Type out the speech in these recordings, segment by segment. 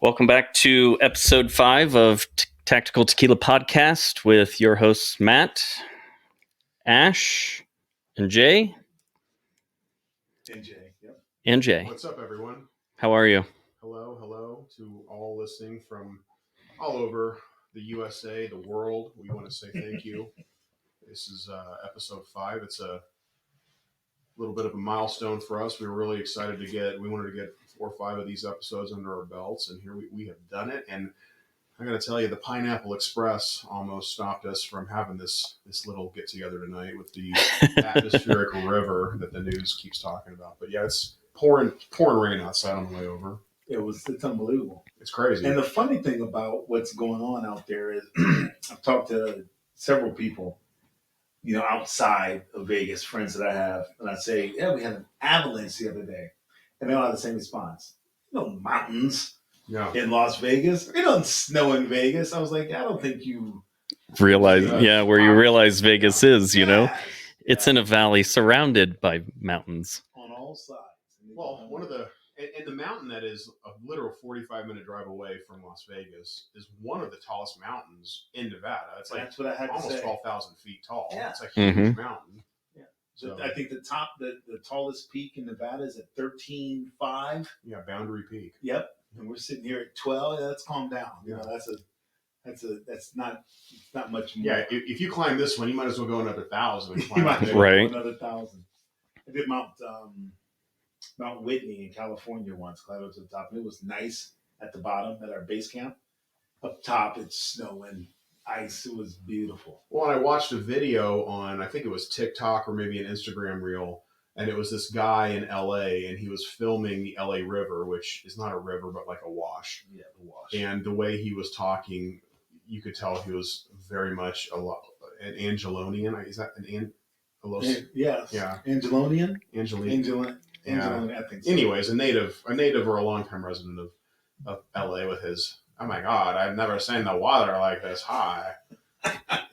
Welcome back to episode 5 of Tactical Tequila Podcast with your hosts, Matt, Ash, and Jay. And Jay, yep. And Jay. What's up, everyone? How are you? Hello to all listening from all over the USA, the world. We want to say thank you. This is episode 5. It's a little bit of a milestone for us. We were really excited we wanted to get 4 or 5 of these episodes under our belts, and here we have done it. And I got to tell you, the Pineapple Express almost stopped us from having this little get together tonight with the atmospheric river that the news keeps talking about. But yeah, it's pouring rain outside on the way over. It's unbelievable. It's crazy. And the funny thing about what's going on out there is I've talked to several people, outside of Vegas, friends that I have, and I say, yeah, we had an avalanche the other day. And they all have the same response. Mountains in Las Vegas. It doesn't snow in Vegas. I was like, I don't think you realize Vegas is, it's in a valley surrounded by mountains. On all sides. Well, and the mountain that is a literal 45-minute drive away from Las Vegas is one of the tallest mountains in Nevada. It's like that's what I had almost to say. 12,000 feet tall. Yeah. It's a huge mountain. Yeah. So I think the tallest peak in Nevada is at 13.5. Yeah, Boundary Peak. Yep. And we're sitting here at 12. Yeah, let's calm down. That's not much more. Yeah, if you climb this one, you might as well go another 1,000. Right. Another 1,000. I did Mount Whitney in California once, climbed up to the top, and it was nice at the bottom at our base camp. Up top, it's snowing, ice. It was beautiful. Well, I watched a video on, I think it was TikTok or maybe an Instagram reel, and it was this guy in LA, and he was filming the LA River, which is not a river, but like a wash. Yeah, the wash. And the way he was talking, you could tell he was very much an Angelonian. Is that an Yes. Yeah. Angelonian? Angelonian. I think so. Anyways, a native or a longtime resident of LA with his, oh my God, I've never seen the water like this high.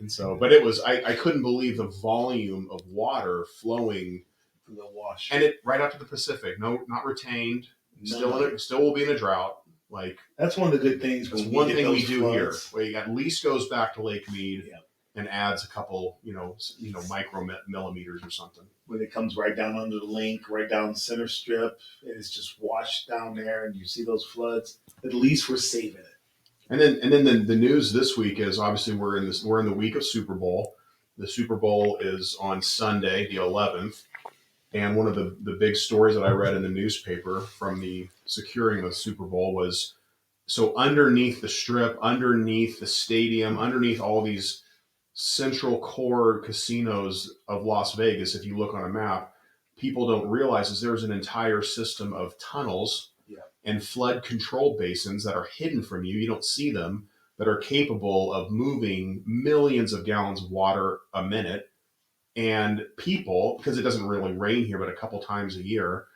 And so, but it was, I couldn't believe the volume of water flowing from the wash. And it right up to the Pacific. No, not retained. Still will be in a drought. Like that's one of the good things. That's one thing we do here. Where he at least goes back to Lake Mead and adds a couple, micro millimeters or something. When it comes right down under the link, right down the center strip, and it's just washed down there, and you see those floods. At least we're saving it. And then the news this week is obviously we're in the week of Super Bowl. The Super Bowl is on Sunday, the 11th. And one of the big stories that I read in the newspaper from the securing of the Super Bowl was, so underneath the strip, underneath the stadium, underneath all these central core casinos of Las Vegas, if you look on a map, people don't realize is there's an entire system of tunnels and flood control basins that are hidden from you. You don't see them, that are capable of moving millions of gallons of water a minute. And people, because it doesn't really rain here, but a couple times a year,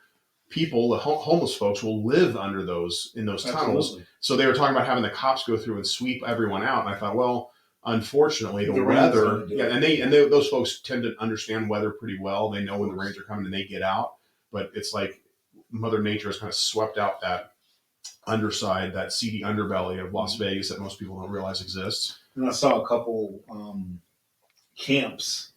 people, the homeless folks, will live under in those tunnels. Absolutely. So they were talking about having the cops go through and sweep everyone out. And I thought, well, unfortunately, the weather, those folks tend to understand weather pretty well. They know when the rains are coming and they get out. But it's like Mother Nature has kind of swept out that underside, that seedy underbelly of Las Vegas that most people don't realize exists. And I saw a couple camps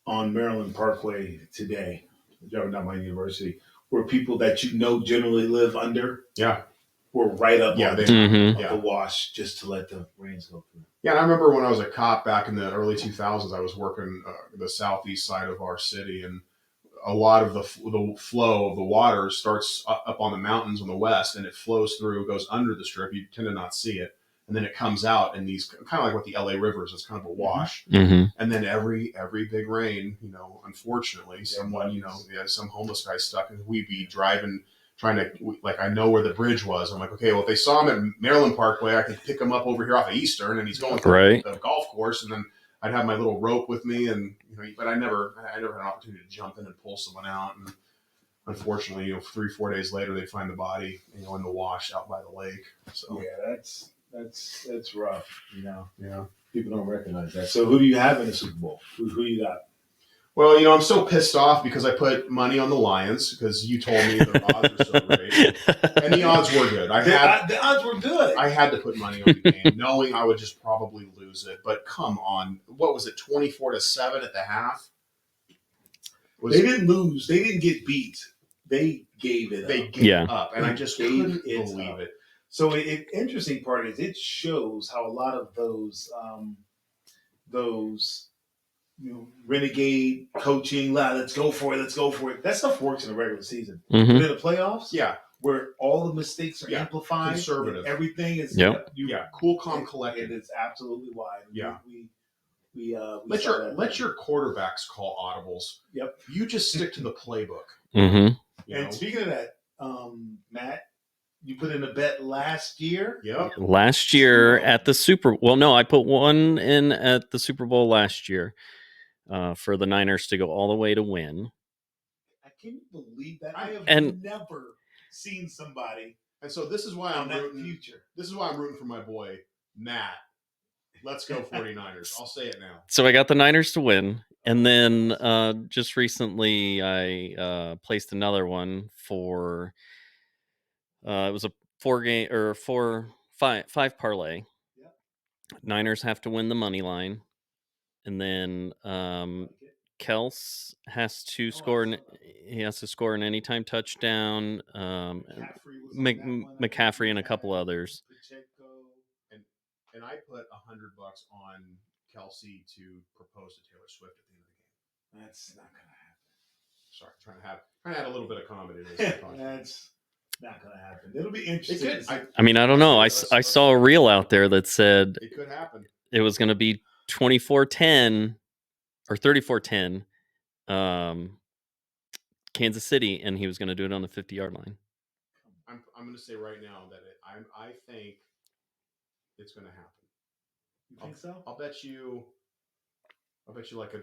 on Maryland Parkway today, driving down my university, where people that generally live under were right up on the wash just to let the rains go through. Yeah, and I remember when I was a cop back in the early 2000s, I was working the southeast side of our city, and a lot of the flow of the water starts up on the mountains on the west, and it flows through, goes under the strip. You tend to not see it. And then it comes out in these kind of like what the LA River is. It's kind of a wash. Mm-hmm. And then every big rain, unfortunately, some homeless guy stuck, and we'd be driving, I know where the bridge was. I'm like, okay, well, if they saw him at Maryland Parkway, I could pick him up over here off of Eastern, and he's going through the golf course, and then I'd have my little rope with me, and but I never had an opportunity to jump in and pull someone out. And unfortunately, 3-4 days later, they find the body, in the wash out by the lake. So yeah, that's rough. Yeah. People don't recognize that. So who do you have in the Super Bowl? Who you got? Well, I'm so pissed off because I put money on the Lions because you told me the odds were so great, and the odds were good. The odds were good. I had to put money on the game, knowing I would just probably lose it. But come on, what was it, 24-7 at the half? They didn't lose. They didn't get beat. They gave it up. They gave up, and I just couldn't it believe it. So the interesting part is it shows how a lot of those renegade coaching, let's go for it. That stuff works in the regular season. But in the playoffs, where all the mistakes are amplified, conservative, everything is cool, calm, collected. It is absolutely wide. We let your quarterbacks call audibles. Yep. You just stick to the playbook. Mm-hmm. Speaking of that, Matt, you put in a bet last year. Yep. Last year at the Super. Well, no, I put one in at the Super Bowl last year for the Niners to go all the way to win. Can you believe that? I have never seen somebody. And so this is why I'm rooting. This is why I'm rooting for my boy Matt. Let's go 49ers. I'll say it now. So I got the Niners to win. And then just recently I placed another one for it was a 5 parlay. Yep. Niners have to win the money line. And then Kels has to score. He has to score an anytime touchdown. McCaffrey and a couple others. And I put $100 on Kelsey to propose to Taylor Swift at the end of the game. That's not going to happen. Sorry, trying to add a little bit of comedy. That's not going to happen. It'll be interesting. I mean, I don't know. I saw a reel out there that said it could happen. It was going to be 24-10 or 34-10 Kansas City, and he was going to do it on the 50-yard line. I'm going to say right now that I think it's going to happen. You think so? I'll bet you like a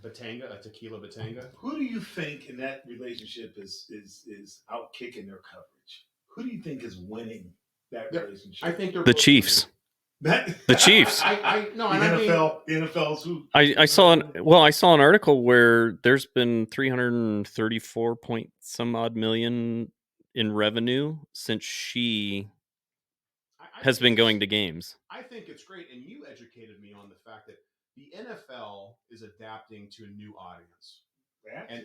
Batanga, a tequila Batanga. Who do you think in that relationship is out kicking their coverage? Who do you think is winning that relationship? I think they're the Chiefs. The Chiefs. The NFL's who? I saw an article where there's been 334 point some odd million in revenue since she has been going to games. I think it's great, and you educated me on the fact that the NFL is adapting to a new audience.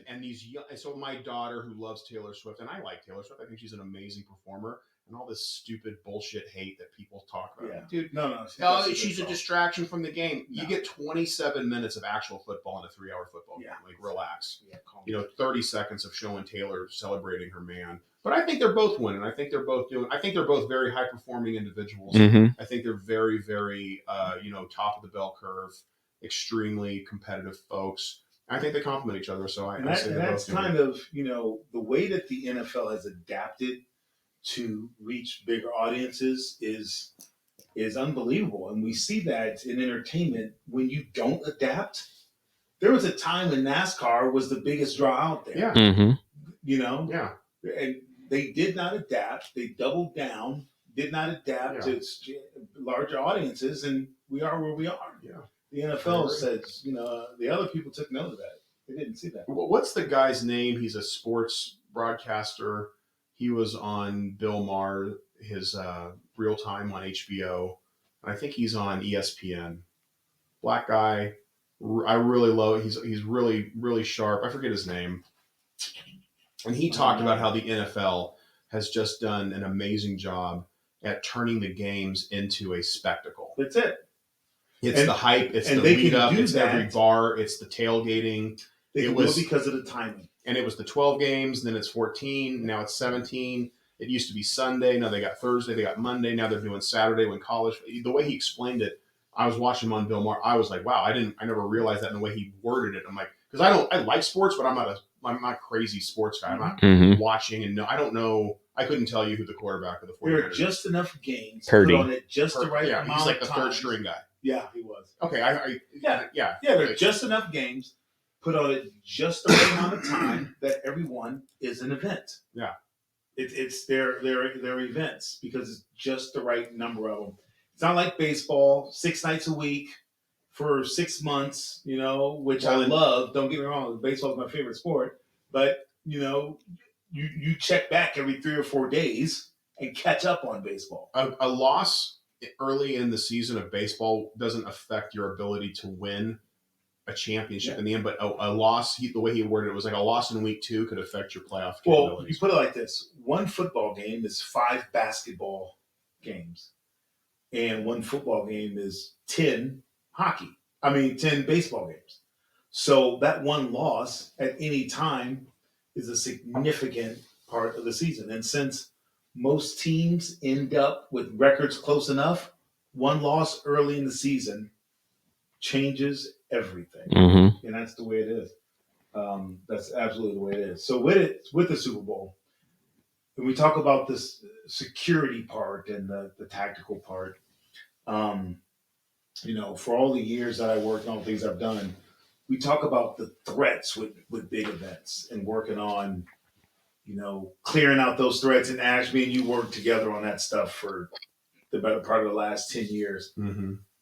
And these young, so my daughter who loves Taylor Swift, and I like Taylor Swift, I think she's an amazing performer, and all this stupid bullshit hate that people talk about. Yeah. Dude, no, she's a distraction from the game. No. You get 27 minutes of actual football in a 3-hour football game. Like, relax. 30 seconds of showing Taylor celebrating her man. But I think they're both winning. I think they're both very high performing individuals. Mm-hmm. I think they're very, very, top of the bell curve, extremely competitive folks. I think they complement each other. So that's kind of, the way that the NFL has adapted to reach bigger audiences is unbelievable. And we see that in entertainment when you don't adapt. There was a time when NASCAR was the biggest draw out there. Yeah. Mm-hmm. And they did not adapt. They doubled down, did not adapt to larger audiences, and we are where we are. Yeah. The NFL says, the other people took note of that. They didn't see that. What's the guy's name? He's a sports broadcaster. He was on Bill Maher, his Real Time on HBO. I think he's on ESPN. Black guy. I really love. He's really, really sharp. I forget his name. And he talked about how the NFL has just done an amazing job at turning the games into a spectacle. That's it. It's the hype. It's the lead up. It's every bar. It's the tailgating. It was because of the timing. And it was the 12 games. Then it's 14. Now it's 17. It used to be Sunday. Now they got Thursday. They got Monday. Now they're doing Saturday when college. The way he explained it, I was watching him on Bill Maher. I was like, wow, I never realized that in the way he worded it. I'm like, because I like sports, but I'm not a crazy sports guy. I'm not watching and I don't know. I couldn't tell you who the quarterback of the 49ers. There are just enough games. Purdy. Put on it just the right amount. He's like the of time. third string guy. Yeah, he was. Okay, there are just enough games. Put on it just the right amount of time that everyone is an event. Yeah, it's their events because it's just the right number of them. It's not like baseball, 6 nights a week, for 6 months, which I love. Don't get me wrong, baseball is my favorite sport, but you check back every 3 or 4 days and catch up on baseball. A loss early in the season of baseball doesn't affect your ability to win a championship in the end, but a loss, the way he worded it was like a loss in week 2 could affect your playoff capabilities. Well, you put it like this: one football game is 5 basketball games, and one football game is 10 baseball games. So that one loss at any time is a significant part of the season. And since most teams end up with records close enough, one loss early in the season changes everything. Mm-hmm. And that's the way it is. That's absolutely the way it is. So with the Super Bowl, when we talk about this security part and the tactical part, for all the years that I worked on things I've done, we talk about the threats with big events and working on, clearing out those threats. And Ash, me and you worked together on that stuff for the better part of the last 10 years,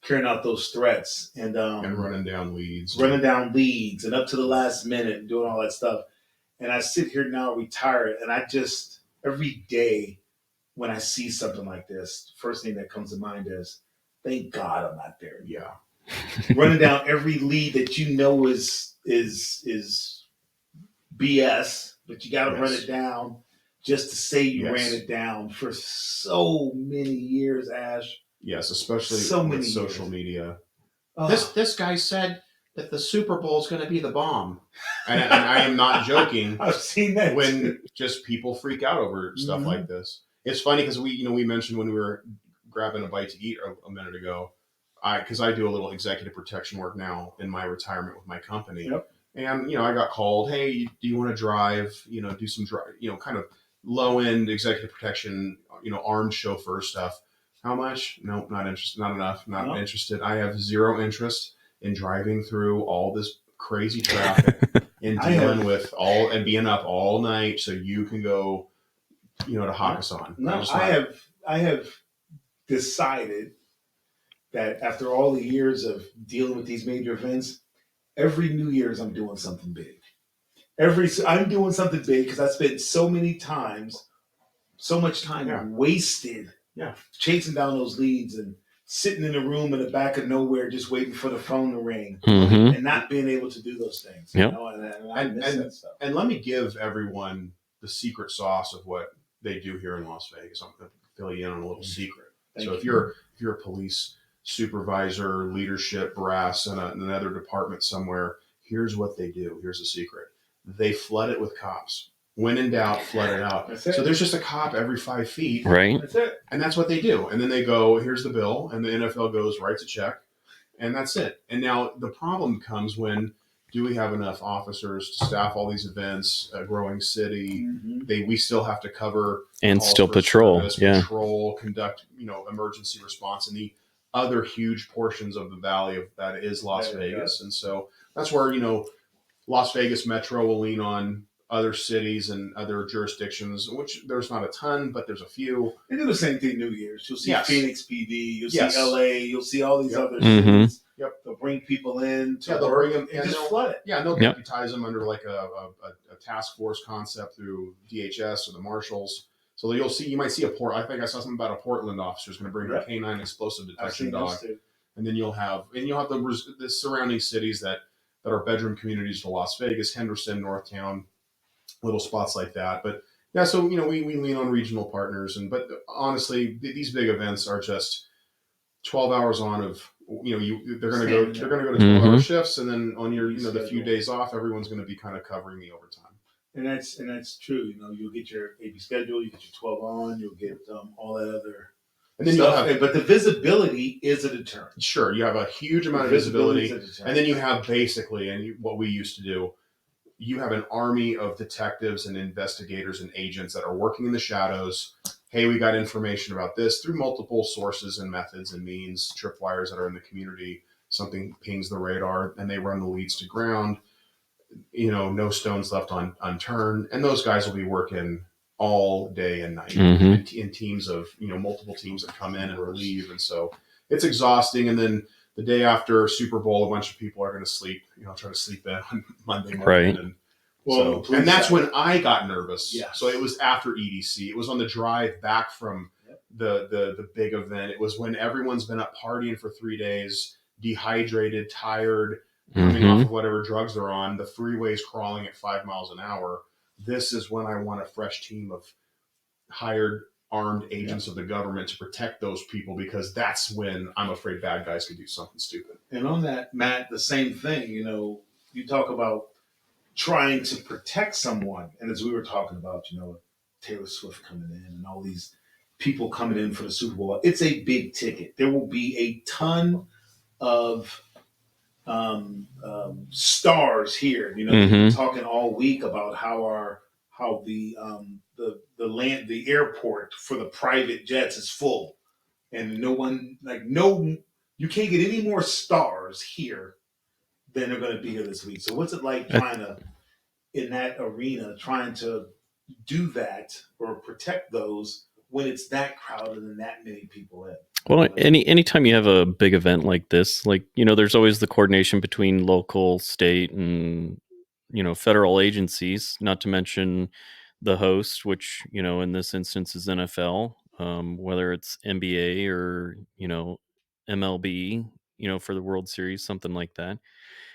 clearing out those threats and running down leads, and up to the last minute and doing all that stuff. And I sit here now retired, and I just, every day when I see something like this, first thing that comes to mind is, thank God I'm not there. Yeah. Running down every lead that is BS, but you got to run it down just to say you ran it down for so many years, Ash. Yes, especially with social media. This guy said that the Super Bowl is going to be the bomb, and I am not joking. I've seen that when just people freak out over stuff like this. It's funny because we mentioned when we were grabbing a bite to eat a minute ago, because I do a little executive protection work now in my retirement with my company. Yep. And, I got called, hey, do you want to drive, do some, kind of low end executive protection, armed chauffeur stuff. How much? No, not interested. Not enough. Not interested. I have zero interest in driving through all this crazy traffic and dealing with and being up all night so you can go, to Hakkasan. No, I have decided that after all the years of dealing with these major events, every New Year's I'm doing something big. I'm doing something big because I spent so much time wasted chasing down those leads and sitting in a room in the back of nowhere just waiting for the phone to ring and not being able to do those things. Yep. And I miss that stuff. And let me give everyone the secret sauce of what they do here in Las Vegas. I'm going to fill you in on a little secret. If you're a police supervisor, leadership brass in another department somewhere, here's what they do. Here's a secret. They flood it with cops. When in doubt, flood it out. So there's just a cop every 5 feet. Right. That's it. And that's what they do. And then they go, here's the bill. And the NFL goes, writes a check. And that's it. And now the problem comes when, do we have enough officers to staff all these events, a growing city? We still have to cover and still patrol. Patrol, conduct, emergency response in the other huge portions of the valley that is Las Vegas. And so that's where, Las Vegas Metro will lean on other cities and other jurisdictions, which there's not a ton, but there's a few. They do the same thing New Year's. You'll see Phoenix PD, you'll see LA, you'll see all these other cities. Yep. They'll bring people in to they'll bring them and just flood it. Yeah, and they'll deputize them under like a task force concept through DHS or the marshals. So you might see I think I saw something about a Portland officer is going to bring a canine explosive detection dog. And then you'll have the surrounding cities that are bedroom communities to Las Vegas, Henderson, Northtown, little spots like that. But yeah, so we lean on regional partners, but honestly, these big events are just 12 hours on of they're going to go to 12-hour shifts, and then on your the few days off, everyone's going to be kind of covering the overtime. And that's true. You'll get your AP schedule, you get your 12 on, you'll get all that other. And then but the visibility is a deterrent. Sure, you have a huge amount of visibility, and then you have basically, what we used to do, you have an army of detectives and investigators and agents that are working in the shadows. Hey, we got information about this through multiple sources and methods and means, tripwires that are in the community. Something pings the radar, and they run the leads to ground. No stones left unturned, and those guys will be working all day and night in teams of multiple teams that come in and relieve, and so it's exhausting. And then the day after Super Bowl, a bunch of people are going to sleep, try to sleep in on Monday morning. Right. And Well, and that's when I got nervous. Yeah. So it was after EDC. It was on the drive back from the big event. It was when everyone's been up partying for 3 days, dehydrated, tired, coming off of whatever drugs they're on. The freeway's crawling at 5 miles an hour. This is when I want a fresh team of hired armed agents of the government to protect those people, because that's when I'm afraid bad guys could do something stupid. And on that, Matt, the same thing. You talk about trying to protect someone, and as we were talking about, Taylor Swift coming in and all these people coming in for the Super Bowl, it's a big ticket. There will be a ton of stars here. Talking all week about how the airport for the private jets is full, and you can't get any more stars here than are going to be here this week. So what's it like in that arena, trying to do that or protect those when it's that crowded and that many people in? Well, anytime you have a big event like this, there's always the coordination between local, state, and federal agencies. Not to mention the host, which in this instance is NFL, whether it's NBA or MLB, for the World Series, something like that.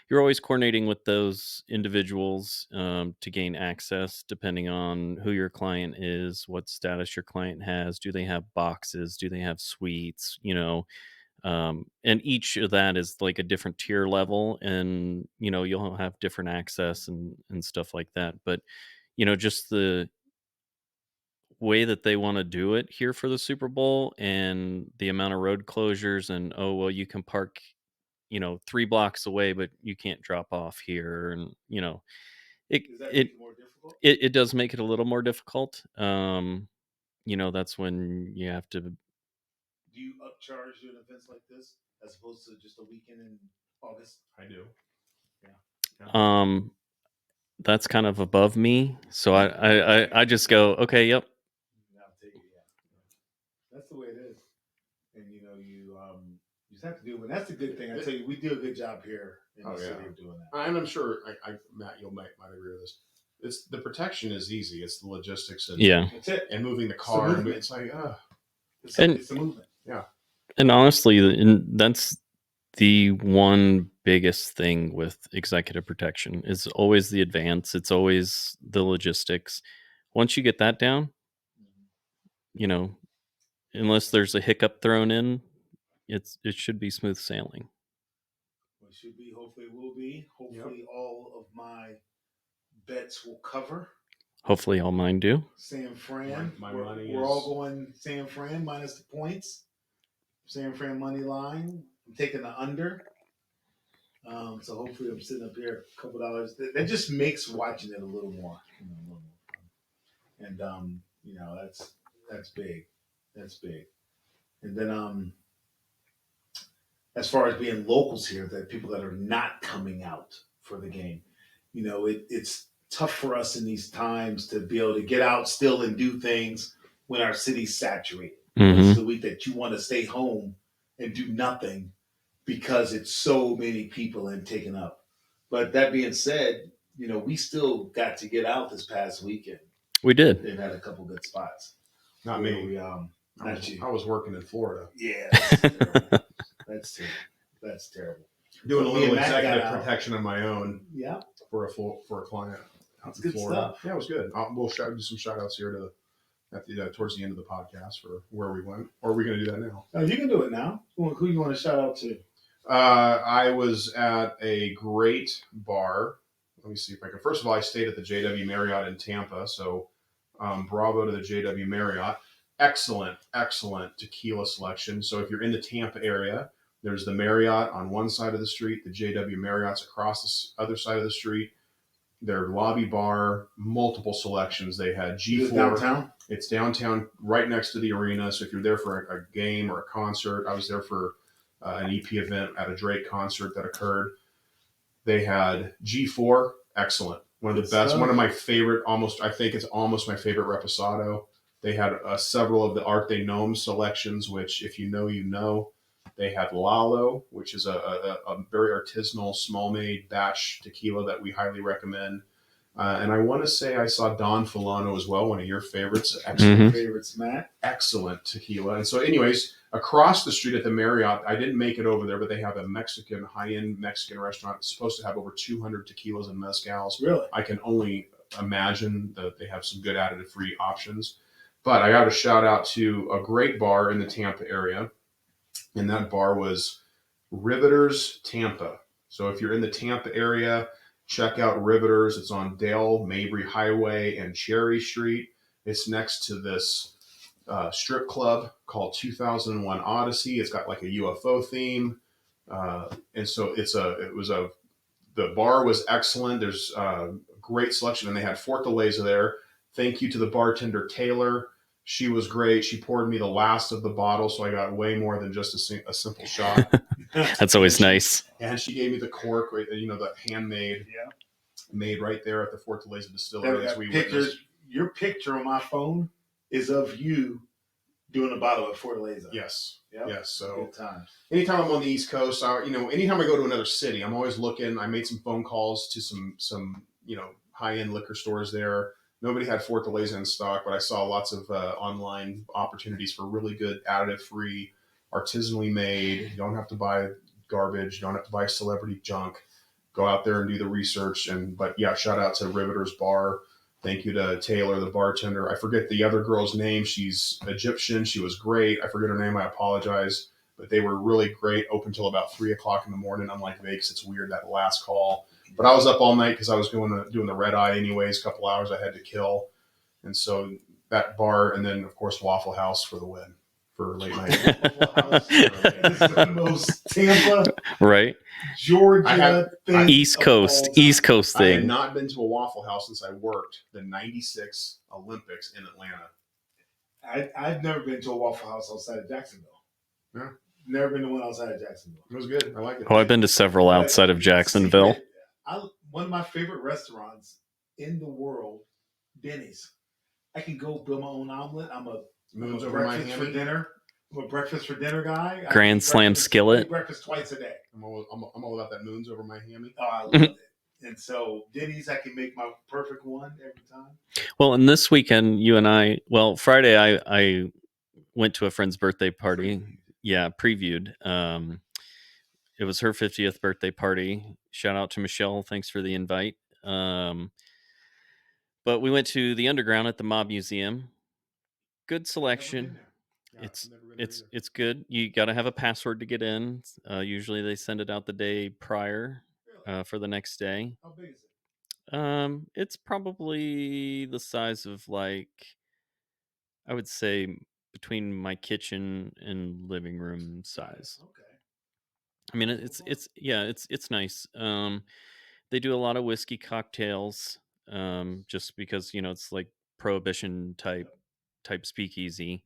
You're always coordinating with those individuals to gain access, depending on who your client is, what status your client has. Do they have boxes? Do they have suites? And each of that is like a different tier level, and you'll have different access and stuff like that. But just the way that they want to do it here for the Super Bowl, and the amount of road closures, and you can park 3 blocks away, but you can't drop off here. And, it, Does that it, make it more difficult? it does make it a little more difficult. That's when you have to, Do you upcharge doing events like this as opposed to just a weekend in August? I do. that's kind of above me. So I just go, okay, yep. I'll tell you, that's the way it is. And you just have to do it. And that's a good thing. I tell you, we do a good job here in the city of doing that. And I'm sure, Matt, you might agree with this. It's the protection is easy. It's the logistics and That's it. and moving the car. It's like it's a movement. Yeah. And honestly, that's the one biggest thing with executive protection is always the advance. It's always the logistics. Once you get that down, unless there's a hiccup thrown in, it should be smooth sailing. It should be. Hopefully, it will be. Hopefully, all of my bets will cover. Hopefully, all mine do. San Fran. We're all going San Fran minus the points. San Fran money line. I'm taking the under. So hopefully, I'm sitting up here a couple dollars. That just makes watching it a little more fun. And that's big. That's big. And then as far as being locals here, that people that are not coming out for the game, it's tough for us in these times to be able to get out still and do things when our city's saturated. This is the week that you want to stay home and do nothing because it's so many people and taken up. But that being said, we still got to get out this past weekend. We did. They've had a couple good spots. Not me. I was working in Florida. Yeah, that's terrible. That's terrible. Doing a little executive protection on my own. Yeah. For a client. That's good Florida. stuff. Yeah, it was good. We'll do some shout outs here towards the end of the podcast for where we went. Or are we going to do that now? No, you can do it now. Who you want to shout out to? I was at a great bar. Let me see if I can. First of all, I stayed at the JW Marriott in Tampa. So bravo to the JW Marriott. Excellent tequila selection. So if you're in the Tampa area, there's the Marriott on one side of the street, the JW Marriott's across the other side of the street. Their lobby bar, multiple selections. They had G4. Downtown? It's downtown, right next to the arena. So if you're there for a game or a concert, I was there for an EP event at a Drake concert that occurred. They had G4, excellent. One of the best, one of my favorite, I think it's almost my favorite Reposado. They had several of the Arte Gnome selections, which if you know, They had Lalo, which is a very artisanal, small-made batch tequila that we highly recommend. And I want to say I saw Don Fulano as well, one of your favorites. Excellent favorites, Matt. Excellent tequila. And so, anyways, across the street at the Marriott, I didn't make it over there, but they have a Mexican, high-end Mexican restaurant. It's supposed to have over 200 tequilas and mezcals. Really? I can only imagine that they have some good additive-free options. But I got to shout out to a great bar in the Tampa area. And that bar was Riveters Tampa. So if you're in the Tampa area, check out Riveters. It's on Dale Mabry Highway and Cherry Street. It's next to this strip club called 2001 Odyssey. It's got like a UFO theme. And so the bar was excellent. There's a great selection, and they had Fortaleza there. Thank you to the bartender, Taylor. She was great. She poured me the last of the bottle, so I got way more than just a simple shot. That's always nice. And she gave me the cork, the handmade, made right there at the Fortaleza Distillery. Your picture on my phone is of you doing a bottle of Fortaleza. Yes. Yep. Yes. So anytime I'm on the East Coast, anytime I go to another city, I'm always looking. I made some phone calls to some high-end liquor stores there. Nobody had Fortaleza in stock, but I saw lots of online opportunities for really good additive-free, artisanally made. You don't have to buy garbage. You don't have to buy celebrity junk. Go out there and do the research. But shout out to Riveters Bar. Thank you to Taylor, the bartender. I forget the other girl's name. She's Egyptian. She was great. I forget her name. I apologize. But they were really great, open till about 3 o'clock in the morning. Unlike Vegas, it's weird, that last call. But I was up all night because I was doing the red eye anyways, a couple hours I had to kill. And so that bar, and then, of course, Waffle House for the win for late night. This is the most Tampa, right? Georgia thing. East Coast thing. I had not been to a Waffle House since I worked the 96 Olympics in Atlanta. I've never been to a Waffle House outside of Jacksonville. Yeah. Never been to one outside of Jacksonville. It was good. I like it. Oh, I've been to several outside of Jacksonville. One of my favorite restaurants in the world, Denny's. I can go build my own omelet. I'm a breakfast for dinner. I'm a breakfast for dinner guy. Grand Slam skillet. I eat breakfast twice a day. I'm all about that moons over my hammy. Oh, I love it. And so Denny's, I can make my perfect one every time. Well, and this weekend, Friday, I went to a friend's birthday party. Yeah, previewed. It was her 50th birthday party. Shout out to Michelle. Thanks for the invite. But we went to the Underground at the Mob Museum. Good selection. It's good. You got to have a password to get in. Usually they send it out the day prior for the next day. How big is it? It's probably the size of, like, I would say between my kitchen and living room size. Okay. I mean, it's nice. They do a lot of whiskey cocktails, just because it's like prohibition type speakeasy.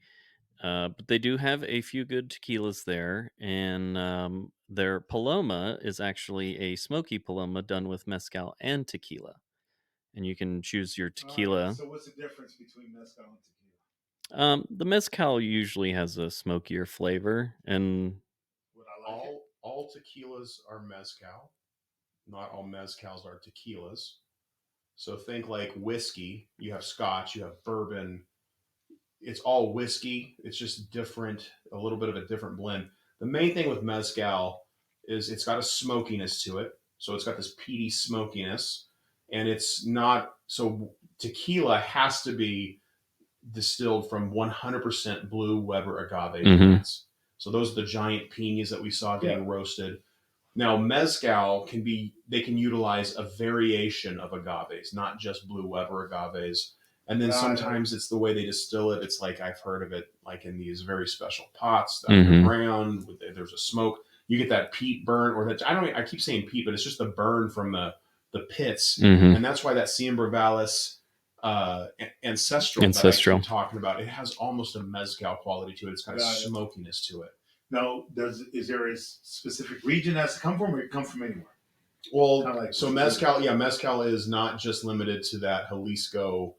But they do have a few good tequilas there, and their Paloma is actually a smoky Paloma done with mezcal and tequila, and you can choose your tequila. Right, so what's the difference between mezcal and tequila? The mezcal usually has a smokier flavor, and all tequilas are mezcal. Not all mezcals are tequilas. So think like whiskey. You have scotch, you have bourbon. It's all whiskey. It's just different, a little bit of a different blend. The main thing with mezcal is it's got a smokiness to it. So it's got this peaty smokiness. And it's not, so tequila has to be distilled from 100% blue Weber agave plants. So those are the giant piñas that we saw getting roasted. Now, mezcal they can utilize a variation of agaves, not just blue Weber agaves. And then sometimes it's the way they distill it. It's like, I've heard of it like in these very special pots underground. There's a smoke. You get that peat burn, or that, I keep saying peat, but it's just the burn from the pits. And that's why that Siembra Vallis Ancestral that I keep talking about, it has almost a mezcal quality to it. It's got a smokiness to it. Now, is there a specific region that's to come from, or it come from anywhere? Well, so mezcal is not just limited to that Jalisco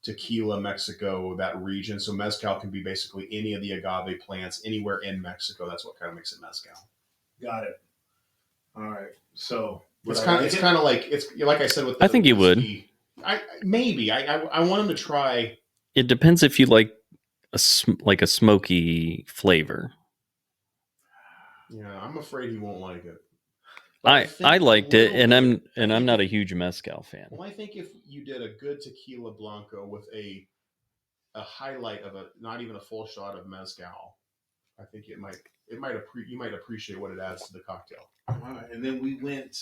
tequila Mexico, that region. So mezcal can be basically any of the agave plants anywhere in Mexico. That's what kind of makes it mezcal. Got it. All right. So It's kind of like it's like I said with I think you would. whiskey. I want him to try. It depends if you like a smoky flavor. Yeah, I'm afraid he won't like it. I liked it, and I'm not a huge mezcal fan. Well, I think if you did a good tequila blanco with a highlight of not even a full shot of mezcal, I think you might appreciate what it adds to the cocktail. All right. And then we went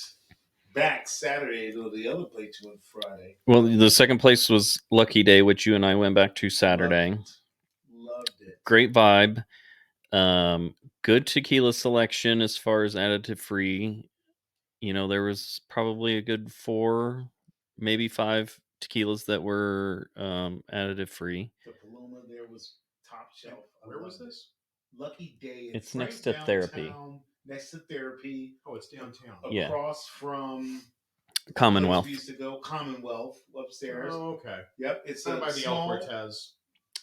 back Saturday to the other place you went Friday. Well, the second place was Lucky Day, which you and I went back to Saturday. Loved it. Great vibe. Good tequila selection as far as additive free. There was probably a good 4, maybe 5 tequilas that were additive free. The Paloma there was top shelf. Where was this? Lucky Day. It's right next to Therapy. Next to Therapy. Oh, it's downtown. Across from Commonwealth. We used to go Commonwealth upstairs. Oh, okay. Yep, it's by the El Cortez.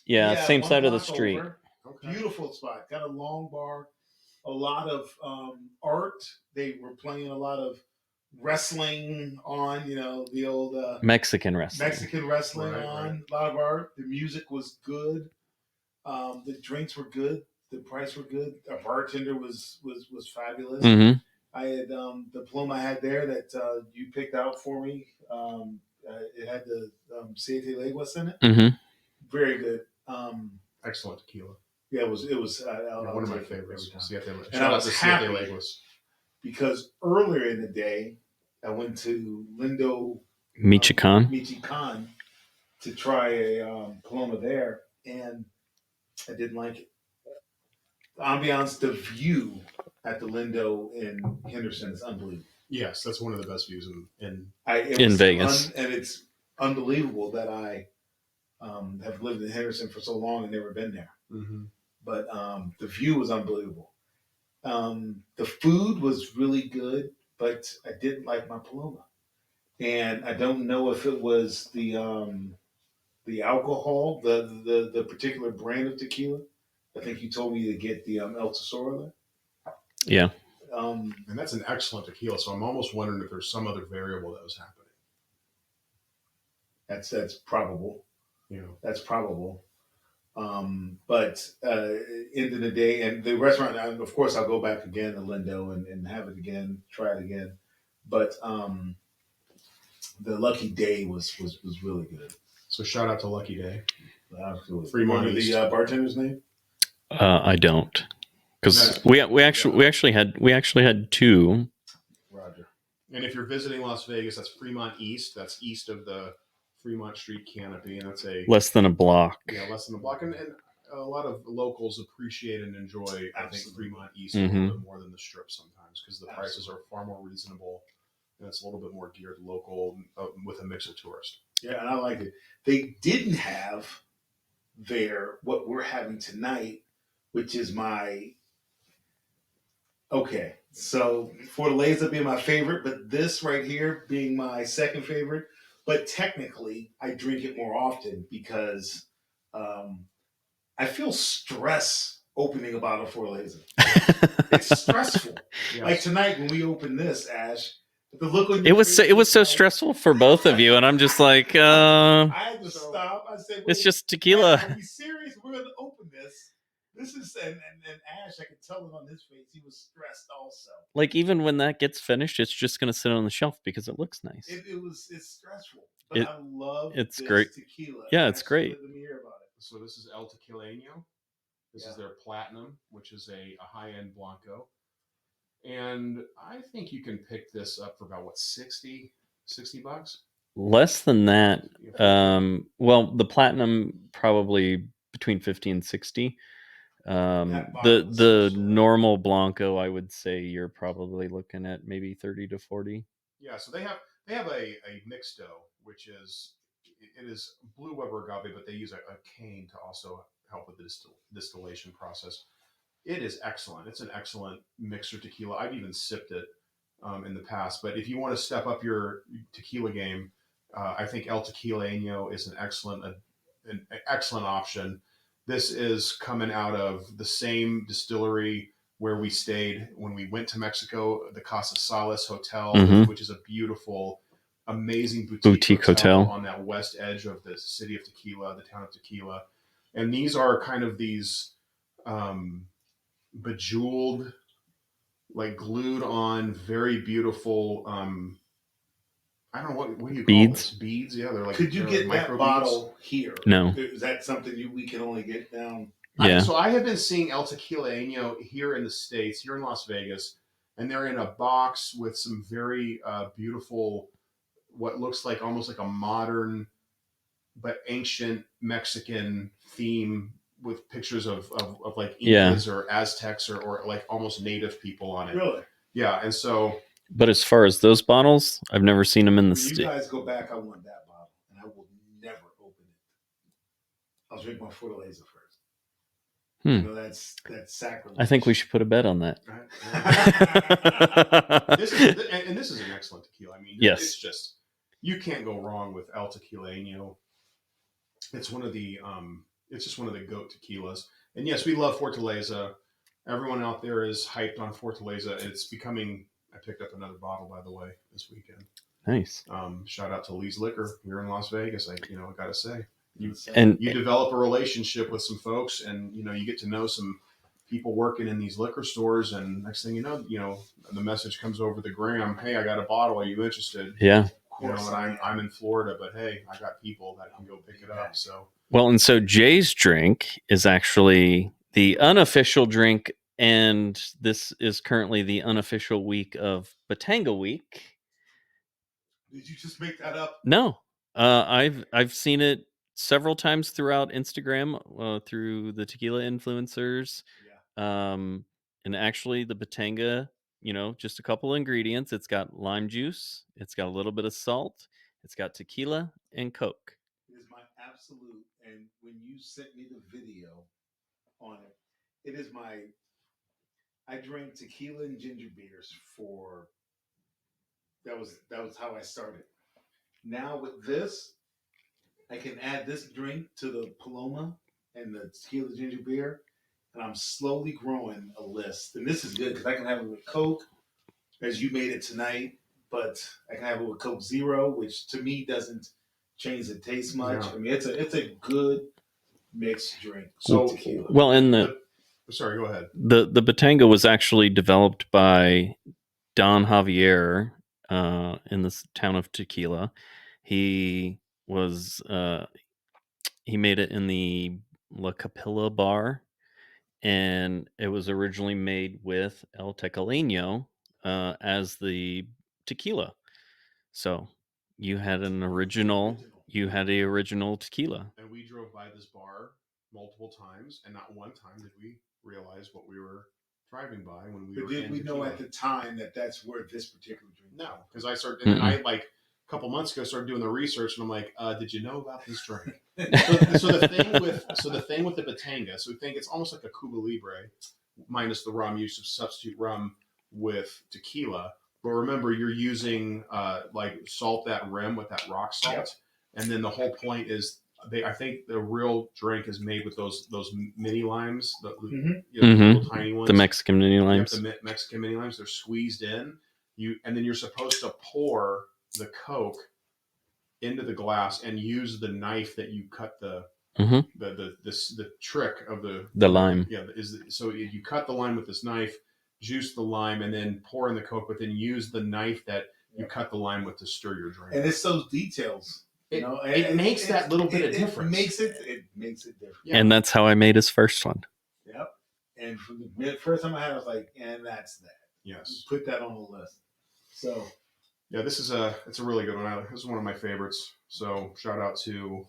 Yeah, same side of the street. Okay. Beautiful spot. Got a long bar. A lot of art. They were playing a lot of wrestling on, the old Mexican wrestling. Right. A lot of art. The music was good. The drinks were good. The price were good. Our bartender was fabulous. Mm-hmm. I had the Paloma I had there that you picked out for me. It had the Siete Leguas in it. Mm-hmm. Very good. Excellent tequila. Yeah, it was one of my favorites. And I was happy because earlier in the day I went to Lindo Michoacan to try a Paloma there, and I didn't like it. The ambiance, the view at the Lindo in Henderson is unbelievable. Yes, that's one of the best views in Vegas. And it's unbelievable that I have lived in Henderson for so long and never been there. Mm-hmm. But the view was unbelievable. The food was really good, but I didn't like my Paloma. And I don't know if it was the alcohol, the particular brand of tequila. I think you told me to get the El Tesoro there. Yeah. And that's an excellent tequila, so I'm almost wondering if there's some other variable that was happening. That's probable. That's probable. But end of the day, and the restaurant, of course, I'll go back again to Lindo and have it again, try it again. But the Lucky Day was really good. So shout out to Lucky Day. Absolutely. Fremont Remember the bartender's name? I don't, because we actually had 2. Roger. And if you're visiting Las Vegas, that's Fremont East. That's east of the Fremont Street canopy, and that's less than a block. Yeah, less than a block, and a lot of locals appreciate and enjoy. I think Fremont East a Mm-hmm. little bit more than the Strip sometimes because the prices are far more reasonable, and it's a little bit more geared local with a mix of tourists. Yeah, and I like it. They didn't have there what we're having tonight, which is my okay. So Fortaleza being my favorite, but this right here being my second favorite. But technically, I drink it more often because I feel stress opening a bottle of Fortaleza. It's stressful. Yes. Like tonight when we opened this, Ash, the look on your face it was so stressful for both of you, and I'm just like, I had to stop. I said, it's just tequila. Are we serious? We're going to open this. This is and Ash, I could tell it on his face. He was stressed also. Like even when that gets finished, it's just going to sit on the shelf because it looks nice. It's stressful, but I love it's this great tequila. Yeah, it's great. Let me hear about it. So this is El Tequileño. This is their Platinum, which is a high-end Blanco. And I think you can pick this up for about, $60 bucks? Less than that. Well, the Platinum probably between 50 and 60. The normal Blanco, I would say you're probably looking at maybe 30 to 40. Yeah, so they have a mixto, which is blue Weber agave, but they use a cane to also help with the distillation process. It is excellent. It's an excellent mixer tequila. I've even sipped it in the past. But if you want to step up your tequila game, I think El Tequileño is an excellent an excellent option. This is coming out of the same distillery where we stayed when we went to Mexico, the Casa Salas Hotel, which is a beautiful, amazing boutique hotel on that west edge of the city of Tequila, the town of Tequila. And these are kind of these bejeweled, like glued on, very beautiful. I don't know what do you call this? Beads? Yeah, they're like. Could you get like that bottle here? No. Is that something we can only get down? Yeah. So I have been seeing El Tequileño here in the States, here in Las Vegas, and they're in a box with some very beautiful, what looks like almost like a modern but ancient Mexican theme with pictures of like Incas or Aztecs or like almost native people on it. Really? Yeah, and so. But as far as those bottles, I've never seen them in the When you guys go back, I want that bottle, and I will never open it. I'll drink my Fortaleza first. You know, that's sacrilege. I think we should put a bet on that. This is an excellent tequila. I mean, it's just, you can't go wrong with El Tequileño. It's one of the it's just one of the GOAT tequilas. And yes, we love Fortaleza. Everyone out there is hyped on Fortaleza. It's becoming. I picked up another bottle, by the way, this weekend. Nice. Shout out to Lee's Liquor here in Las Vegas. I got to say, you develop a relationship with some folks, and you get to know some people working in these liquor stores, and next thing you know, the message comes over the gram. Hey, I got a bottle. Are you interested? Yeah. And I'm in Florida, but hey, I got people that can go pick it up. So and so Jay's drink is actually the unofficial drink. And this is currently the unofficial week of Batanga Week. Did you just make that up? No, I've seen it several times throughout Instagram through the tequila influencers. Yeah. And actually, the Batanga, just a couple ingredients. It's got lime juice. It's got a little bit of salt. It's got tequila and Coke. It is my absolute. And when you sent me the video on it, it is my. I drank tequila and ginger beers for. That was how I started. Now with this, I can add this drink to the Paloma and the tequila ginger beer, and I'm slowly growing a list. And this is good because I can have it with Coke, as you made it tonight, but I can have it with Coke Zero, which to me doesn't change the taste much. Yeah. I mean, it's a good mixed drink. So tequila. Sorry, go ahead. The Batanga was actually developed by Don Javier in the town of Tequila. He made it in the La Capilla bar, and it was originally made with El Tequileño as the tequila. So you had an original. You had the original tequila. And we drove by this bar multiple times, and not one time did we realize what we were driving by when we were. But did we know at the time that that's where this particular drink? No, because I started, and then I like a couple months ago started doing the research, and I'm like, did you know about this drink? so the thing with the Batanga, so we think it's almost like a Cuba Libre, minus the rum. You substitute rum with tequila, but remember you're using like salt that rim with that rock salt, yep. And then the whole point is. I think the real drink is made with those mini limes, the little tiny ones. The Mexican mini limes. The Mexican mini limes. They're squeezed in. And then you're supposed to pour the Coke into the glass and use the knife that you cut the trick of the lime. Yeah, so you cut the lime with this knife, juice the lime, and then pour in the Coke, but then use the knife that you cut the lime with to stir your drink. And it's those details. It makes that little bit of difference. It makes it different. Yeah. And that's how I made his first one. Yep. And from the first time I had it, I was like, and that's that. Yes. Put that on the list. So. Yeah, it's a really good one. This is one of my favorites. So shout out to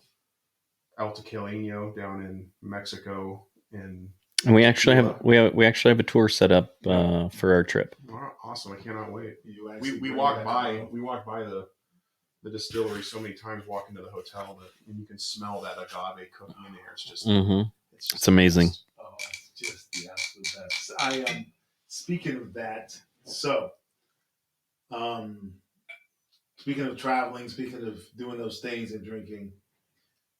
El Tequileño down in Mexico. And we actually have a tour set up for our trip. Wow, awesome! I cannot wait. We walked by the distillery so many times walking to the hotel and you can smell that agave cooking in there. It's just, it's amazing. It's just the absolute best. I am speaking of that. So, speaking of traveling, speaking of doing those things and drinking,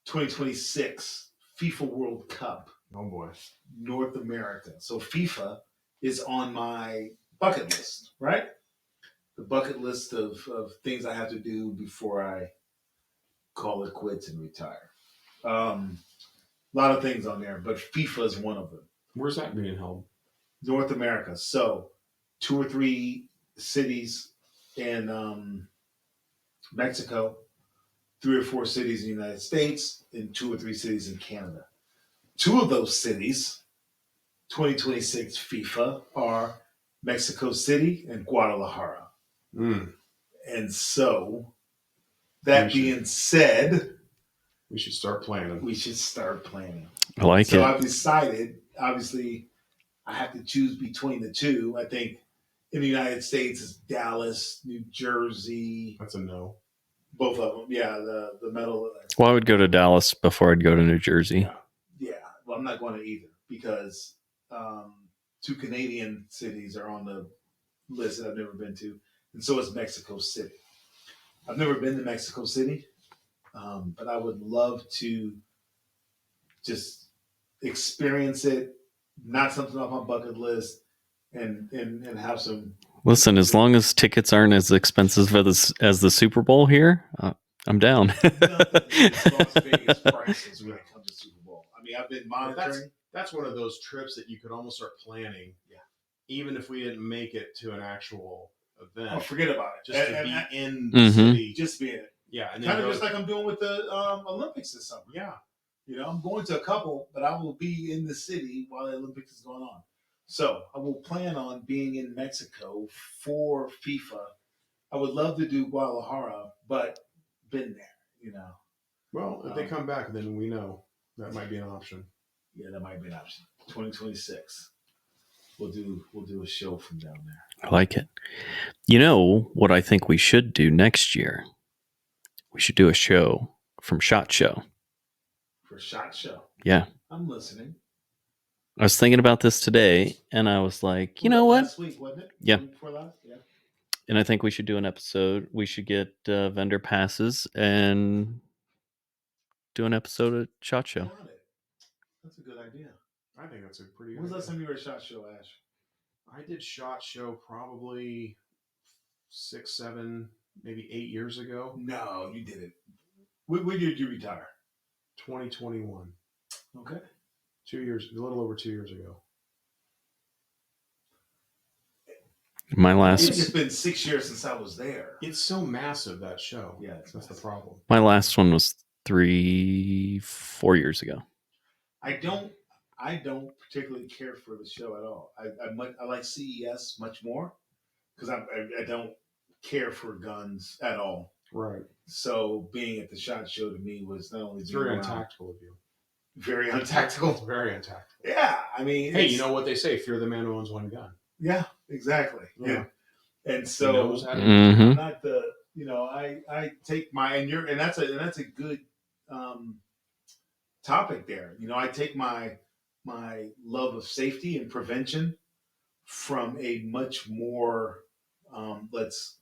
2026 FIFA World Cup, Oh boy. North America. So FIFA is on my bucket list, right? The bucket list of things I have to do before I call it quits and retire. A lot of things on there, but FIFA is one of them. Where's that being held? North America. So 2 or 3 cities in Mexico, 3 or 4 cities in the United States, and 2 or 3 cities in Canada. 2 of those cities, 2026 FIFA, are Mexico City and Guadalajara. Mm. And so, that being said, we should start planning. We should start planning. I like it. So I've decided, obviously, I have to choose between the two. I think in the United States it's Dallas, New Jersey. That's a no. Both of them, yeah. The metal. Well, I would go to Dallas before I'd go to New Jersey. Yeah. Well, I'm not going to either because 2 Canadian cities are on the list that I've never been to, and so is Mexico City. I've never been to Mexico City, but I would love to just experience it. Not something off my bucket list, and have some. Listen, as long as tickets aren't as expensive as the Super Bowl here, I'm down. Las Vegas prices when it comes to Super Bowl. I mean, I've been monitoring. That's one of those trips that you could almost start planning. Yeah. Even if we didn't make it to an actual event. Oh, forget about it. Just to be in the city. Just be in it. Yeah. And kind of just like I'm doing with the Olympics this summer. Yeah. You know, I'm going to a couple, but I will be in the city while the Olympics is going on. So I will plan on being in Mexico for FIFA. I would love to do Guadalajara, but been there, you know. Well, if they come back, then we know that might be an option. Yeah, that might be an option. 2026. We'll do a show from down there. I like it. You know what I think we should do next year? We should do a show from SHOT Show. For SHOT Show? Yeah. I'm listening. I was thinking about this today, and I was like, you know what? Last week, wasn't it? Yeah. Week before last? Yeah. And I think we should do an episode. We should get vendor passes and do an episode of SHOT Show. Got it. That's a good idea. I think that's a pretty good When was the last idea. time you were at SHOT Show, Ash? I did SHOT Show probably 6, 7, maybe 8 years ago. No, you didn't. When did you retire? 2021. Okay. 2 years, a little over 2 years ago. My last. It's been 6 years since I was there. It's so massive, that show. Yeah, that's the problem. My last one was 3-4 years ago. I don't particularly care for the show at all. I like CES much more because I don't care for guns at all. Right. So being at the SHOT Show to me was not only very untactful of you. Very untactical. Very untactical. Yeah, I mean, hey, you know what they say? Fear the man who owns one gun. Yeah, exactly. Yeah, and so mm-hmm. I'm not the I take my and that's a good topic there. You know, I take my love of safety and prevention from a much more let's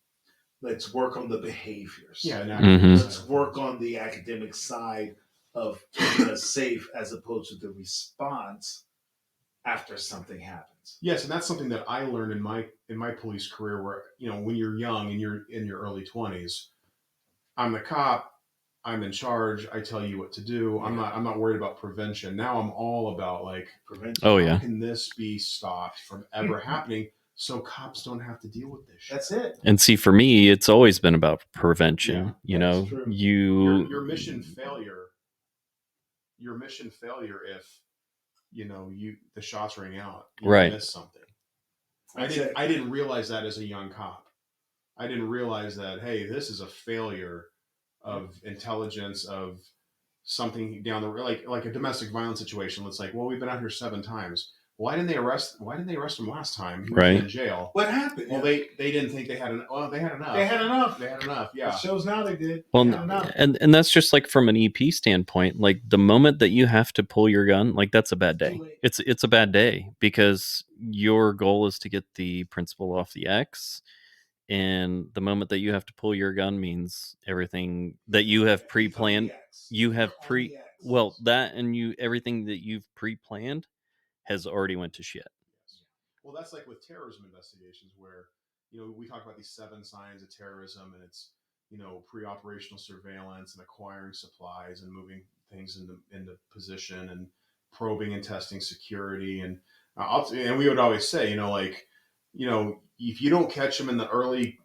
work on the behaviors. Yeah, mm-hmm. Let's work on the academic side of keeping us safe as opposed to the response after something happens. Yes, and that's something that I learned in my police career where, when you're young and you're in your early 20s, I'm the cop, I'm in charge, I tell you what to do. Yeah. I'm not worried about prevention. Now I'm all about prevention. Oh yeah. How can this be stopped from ever happening so cops don't have to deal with this shit? That's it. And see, for me, it's always been about prevention. Yeah, your mission failure if the shots ring out, right? Miss something. I didn't realize that as a young cop. I didn't realize that, hey, this is a failure of intelligence, of something down the road, like a domestic violence situation. It's like, well, we've been out here 7 times. Why didn't they arrest him last time? He was in jail. What happened? Well, they didn't think they had enough. Well, they had enough. They had enough. Yeah. It shows now they did. Well, and that's just from an EP standpoint. Like the moment that you have to pull your gun, that's a bad day. It's a bad day because your goal is to get the principal off the X, and the moment that you have to pull your gun means everything that you have pre-planned, well, that and everything that you've pre-planned has already went to shit. Well, that's like with terrorism investigations, where we talk about these 7 signs of terrorism, and it's pre-operational surveillance and acquiring supplies and moving things into position and probing and testing security, and we would always say, if you don't catch them in the early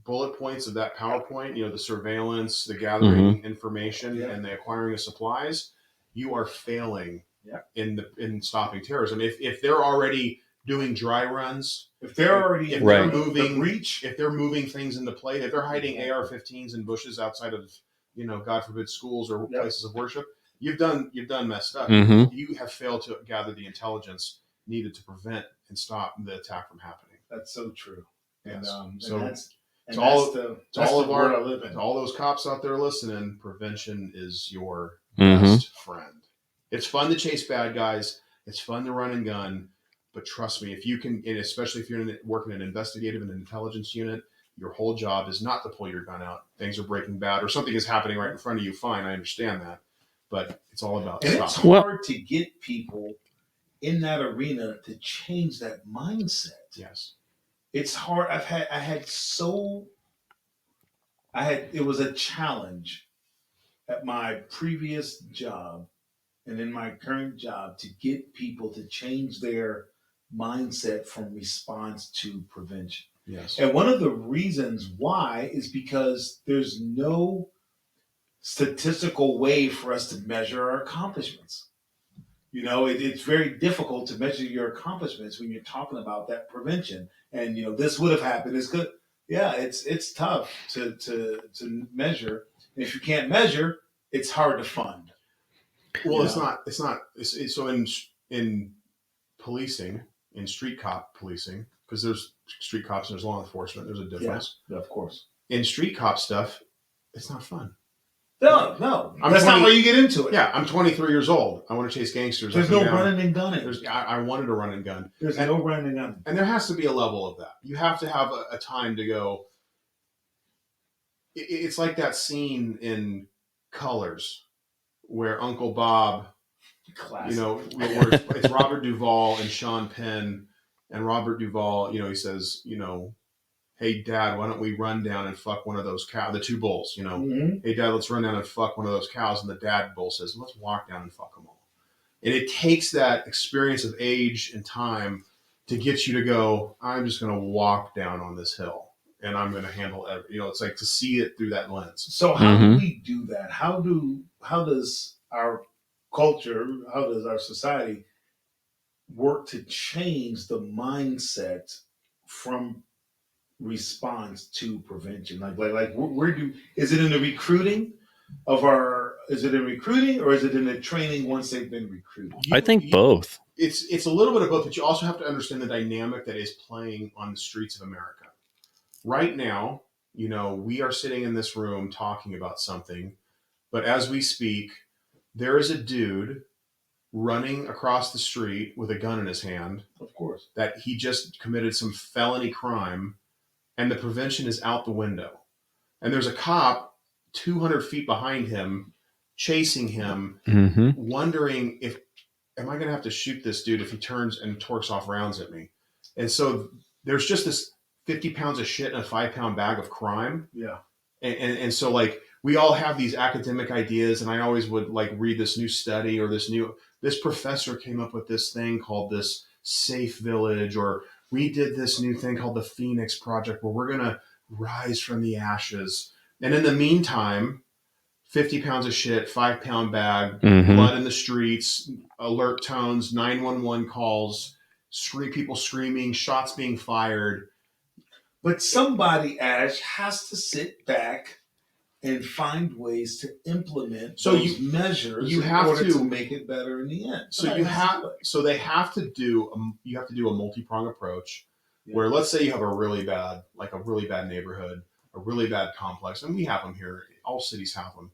bullet points of that PowerPoint, the surveillance, the gathering information, and the acquiring of supplies, you are failing in stopping terrorism. If they're already doing dry runs, if they're already moving breach, if they're moving things into play, if they're hiding AR-15s in bushes outside of God forbid schools or places of worship, you've done messed up. You have failed to gather the intelligence needed to prevent and stop the attack from happening. That's so true. And to all those cops out there listening, prevention is your best friend. It's fun to chase bad guys. It's fun to run and gun. But trust me, if you can, and especially if you're working in an investigative and intelligence unit, your whole job is not to pull your gun out. Things are breaking bad or something is happening right in front of you. Fine, I understand that. But it's all about stopping. It's hard to get people in that arena to change that mindset. Yes. It's hard. It was a challenge at my previous job and in my current job to get people to change their mindset from response to prevention. Yes. And one of the reasons why is because there's no statistical way for us to measure our accomplishments. It's very difficult to measure your accomplishments when you're talking about that prevention. And this would have happened. It's good. Yeah, it's tough to measure. And if you can't measure, it's hard to fund. Well, it's not. So in policing, in street cop policing, because there's street cops and there's law enforcement. There's a difference. Yeah, of course. In street cop stuff, it's not fun. No. That's not why you get into it. Yeah, I'm 23 years old. I want to chase gangsters. There's no running and gunning. I wanted to run and gun. There's no running and gunning. And there has to be a level of that. You have to have a time to go. It's like that scene in Colors where Uncle Bob, classic. Where it's Robert Duvall and Sean Penn, and Robert Duvall, he says, hey, Dad, why don't we run down and fuck one of those cows? The two bulls, Hey, Dad, let's run down and fuck one of those cows. And the dad bull says, let's walk down and fuck them all. And it takes that experience of age and time to get you to go, I'm just going to walk down on this hill and I'm going to handle everything. It's like to see it through that lens. So how do we do that? How does our culture, how does our society work to change the mindset from response to prevention? Like where is it in the recruiting or is it in the training once they've been recruited? I think both. It's a little bit of both, but you also have to understand the dynamic that is playing on the streets of America right now. We are sitting in this room talking about something, but as we speak, there is a dude running across the street with a gun in his hand. Of course, that he just committed some felony crime. And the prevention is out the window. And there's a cop 200 feet behind him, chasing him, wondering am I going to have to shoot this dude if he turns and torques off rounds at me? And so there's just this 50 pounds of shit in a 5-pound bag of crime. Yeah. And so we all have these academic ideas, and I always would read this new study or this professor came up with this thing called this safe village, or we did this new thing called the Phoenix Project where we're going to rise from the ashes. And in the meantime, 50 pounds of shit, 5-pound bag, blood in the streets, alert tones, 911 calls, people screaming, shots being fired. But somebody, Ash, has to sit back and find ways to implement those measures in order to make it better in the end. You have to do a multi-pronged approach where, let's say you have a really bad neighborhood, a really bad complex, and we have them here. All cities have them.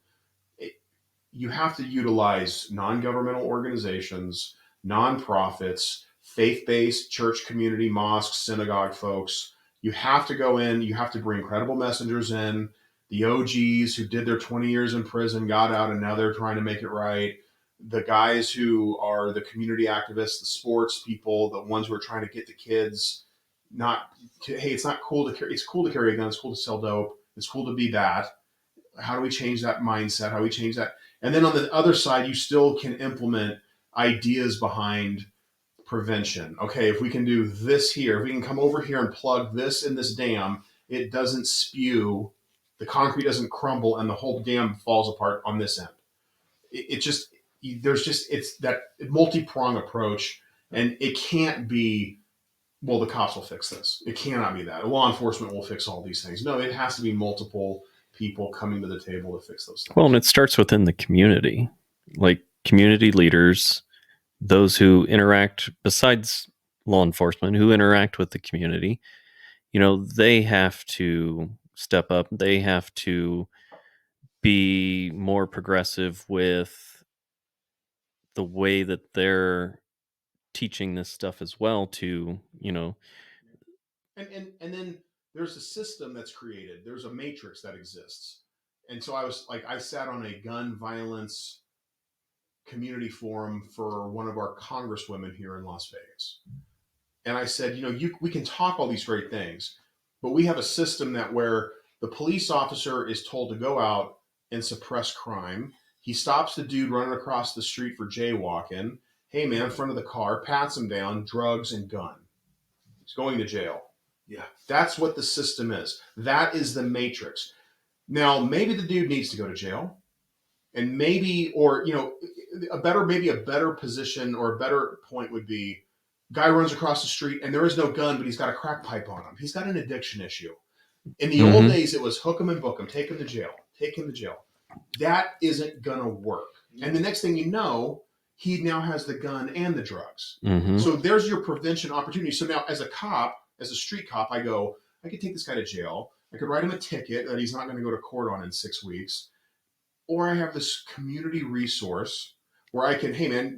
You have to utilize non-governmental organizations, nonprofits, faith-based church community, mosques, synagogue folks. You have to go in. You have to bring credible messengers in. The OGs who did their 20 years in prison got out, and now they're trying to make it right. The guys who are the community activists, the sports people, the ones who are trying to get the kids hey, it's not cool to carry. It's cool to carry a gun. It's cool to sell dope. It's cool to be that. How do we change that mindset? How do we change that? And then on the other side, you still can implement ideas behind prevention. Okay, if we can do this here, if we can come over here and plug this in this dam, it doesn't spew, the concrete doesn't crumble, and the whole dam falls apart on this end. It's that multi-prong approach, and it can't be, well, the cops will fix this. It cannot be that. Law enforcement will fix all these things. No, it has to be multiple people coming to the table to fix those things. Well, and it starts within the community, like community leaders, those who interact besides law enforcement, who interact with the community. They have to step up. They have to be more progressive with the way that they're teaching this stuff as well to, And then there's a system that's created. There's a matrix that exists. And so I sat on a gun violence community forum for one of our congresswomen here in Las Vegas. And I said, we can talk all these great things, but we have a system that where the police officer is told to go out and suppress crime. He stops the dude running across the street for jaywalking. Hey, man, in front of the car, pats him down, drugs and gun. He's going to jail. Yeah. That's what the system is. That is the matrix. Now, maybe the dude needs to go to jail. And maybe, or, a better position or a better point would be, guy runs across the street and there is no gun, but he's got a crack pipe on him. He's got an addiction issue. In the old days, it was hook him and book him, take him to jail, take him to jail. That isn't going to work. And the next thing you know, he now has the gun and the drugs. Mm-hmm. So there's your prevention opportunity. So now as a cop, as a street cop, I could take this guy to jail. I could write him a ticket that he's not going to go to court on in 6 weeks. Or I have this community resource where I can, hey man,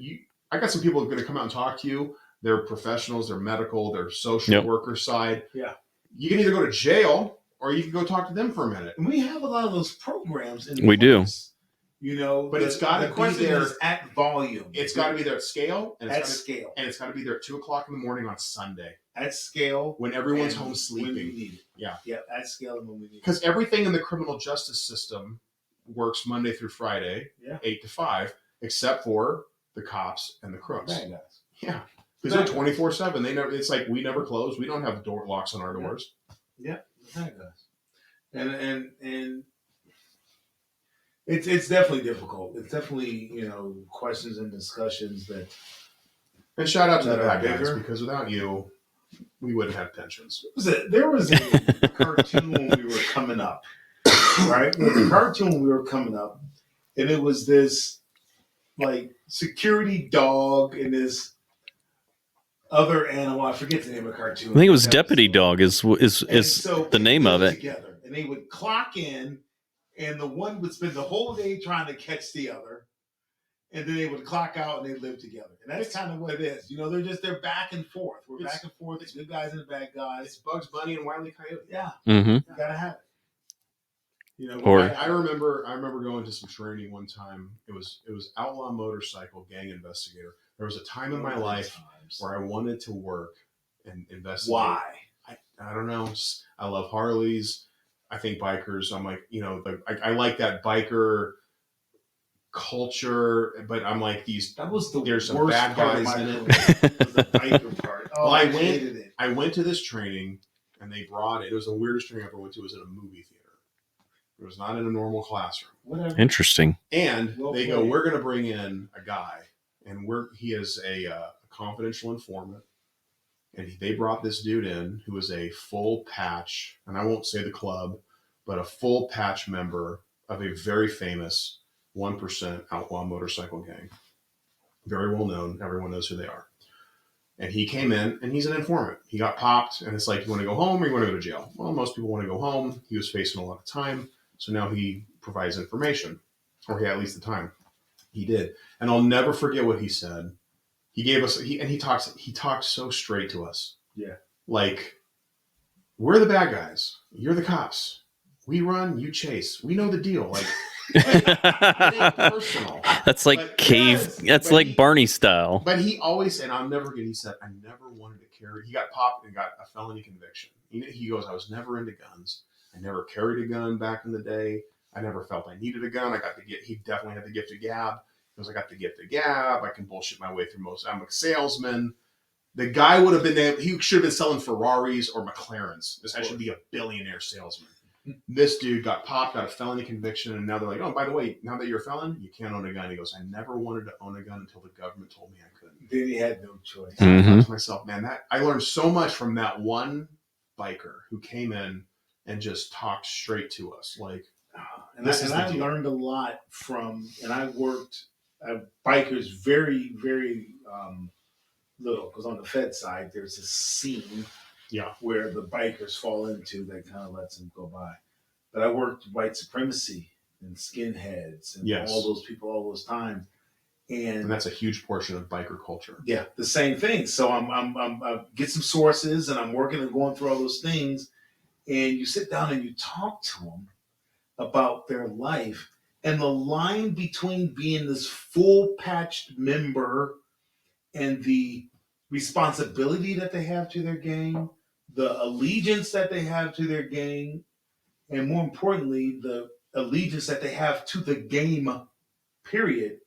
I got some people who are going to come out and talk to you. They're professionals, they're medical, they're social worker side. Yeah. You can either go to jail or you can go talk to them for a minute. And we have a lot of those programs in We do. But it's got to be there at volume. It's got to be there at scale. And scale. And it's got to be there at 2:00 in the morning on Sunday. At scale. When everyone's home sleeping. When we need it. Yeah. Yeah, at scale and when we need it. Because everything in the criminal justice system works Monday through Friday, 8 to 5, except for the cops and the crooks. Bad guys. Yeah. Because they're 24/7. It's like we never close. We don't have door locks on our doors. Yeah, bad guys. And it's definitely difficult. It's definitely, questions and discussions that. And shout out to the bad guys, because without you, we wouldn't have pensions. There was a cartoon when we were coming up, right? There was a cartoon when we were coming up, and it was this like security dog and this other animal. I forget the name of the cartoon. I think it was Deputy Dog is so the name of it. Together, and they would clock in, and the one would spend the whole day trying to catch the other, and then they would clock out and they live together. And that's kind of what it is. They're back and forth. We're back and forth. It's good guys and the bad guys. It's Bugs Bunny and Wile E. Coyote. Yeah. Mm-hmm. You gotta have it. I remember going to some training one time. It was outlaw motorcycle gang investigator. There was a time in my life where I wanted to work and investigate. Why? I don't know. I love Harleys. I think bikers. I'm like, I like that biker culture, but I'm like these. That was there's some worst bad part guys of my in career. it. Was the biker part. Oh, Well, I I went to this training, and they brought it. It was the weirdest training I ever went to. It was in a movie theater. It was not in a normal classroom. Whatever. Interesting. And they go, we're going to bring in a guy, and he is a confidential informant. And they brought this dude in who is a full patch, and I won't say the club, but a full patch member of a very famous 1% outlaw motorcycle gang. Very well known. Everyone knows who they are. And he came in, and he's an informant. He got popped, and it's like, you want to go home or you want to go to jail? Well, most people want to go home. He was facing a lot of time. So now he provides information, or at least the time he did. And I'll never forget what he said. He gave us, he talks so straight to us. Yeah. Like, we're the bad guys. You're the cops. We run, you chase. We know the deal. Like it ain't personal. That's like But cave. yes, That's but like he- Barney style. But he always, and I'll never forget, he said, I never wanted to carry. He got popped and got a felony conviction. He goes, I was never into guns. I never carried a gun back in the day. I never felt I needed a gun. He definitely had the gift of gab. He goes, I got the gift of gab. I can bullshit my way through most. I'm a salesman. The guy would have been there. He should have been selling Ferraris or McLarens. This guy should be a billionaire salesman. This dude got popped, got a felony conviction, and now they're like, oh, by the way, now that you're a felon, you can't own a gun. He goes, I never wanted to own a gun until the government told me I couldn't. Then he had no choice. And I thought to myself, man, that I learned so much from that one biker who came in and just talked straight to us. Like, I learned a lot from, and I worked bikers very, very little, because on the Fed side, there's a scene where the bikers fall into that kind of lets them go by. But I worked white supremacy and skinheads and all those people all those times. And that's a huge portion of biker culture. Yeah, the same thing. So I get some sources, and I'm working and going through all those things. And you sit down and you talk to them about their life, and the line between being this full patched member and the responsibility that they have to their gang, the allegiance that they have to their gang, and more importantly, the allegiance that they have to the game, period.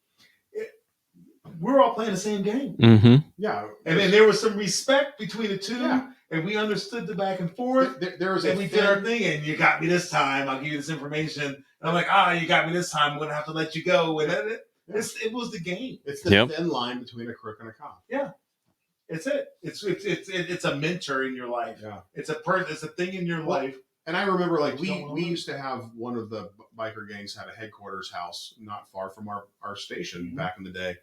We're all playing the same game. Mm-hmm. Yeah. And then there was some respect between the two, and we understood the back and forth. There was and we did our thing, and you got me this time, I'll give you this information. And I'm like, you got me this time, I'm going to have to let you go. And it was the game. It's the thin line between a crook and a cop. Yeah. It's it. It's a mentor in your life. Yeah. It's a thing in your life. And I remember, like, we used to have one of the biker gangs had a headquarters house not far from our station back in the day.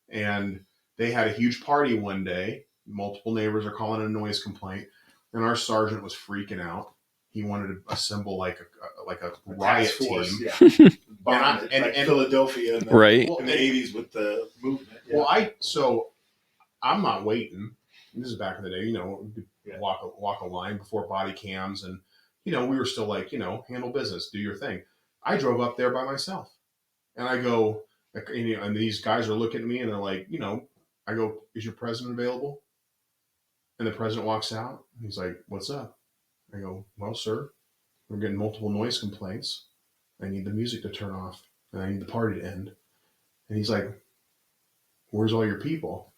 And they had a huge party one day. Multiple neighbors are calling a noise complaint. And our sergeant was freaking out. He wanted to assemble like a riot force, team. Yeah. and Philadelphia in the, in the 80s with the movement. Yeah. Well, I'm not waiting. This is back in the day, walk a line before body cams, and we were still like, handle business, do your thing. I drove up there by myself, and I go, and these guys are looking at me, and they're like, I go, is your president available? And the president walks out. He's like, what's up? I go, well, sir, we're getting multiple noise complaints. I need the music to turn off, and I need the party to end. And he's like, where's all your people?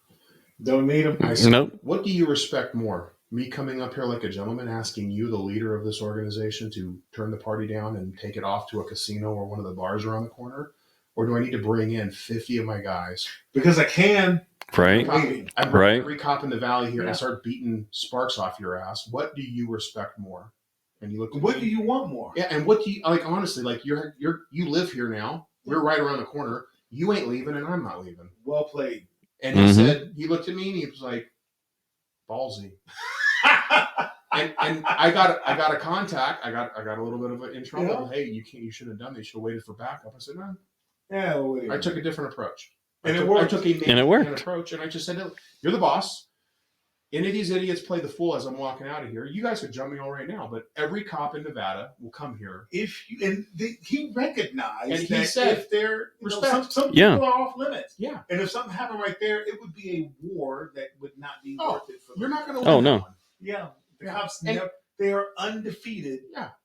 Don't need them. I said, nope. What do you respect more? Me coming up here like a gentleman, asking you, the leader of this organization, to turn the party down and take it off to a casino or one of the bars around the corner? Or do I need to bring in 50 of my guys? Because I can. Right. I bring every cop in the valley here and start beating sparks off your ass. What do you respect more? And you look. What do you want more? Yeah, and what do you like? Honestly, like you live here now. We're right around the corner. You ain't leaving, and I'm not leaving. Well played. And he said, he looked at me and he was like, ballsy. and I got a contact. I got a little bit of an intro. Yeah. Hey, you shouldn't have done that. You should have waited for backup. I said, no. Yeah, well, I took a different approach. And it worked. I took a approach, and I just said, you're the boss. Any of these idiots play the fool as I'm walking out of here. You guys could jump me all right now, but every cop in Nevada will come here. He recognized and he said, if they're respect. Some people are off limits. Yeah. And if something happened right there, it would be a war that would not be worth it for them. You're not going to win. Oh, no. Yeah. The cops they are undefeated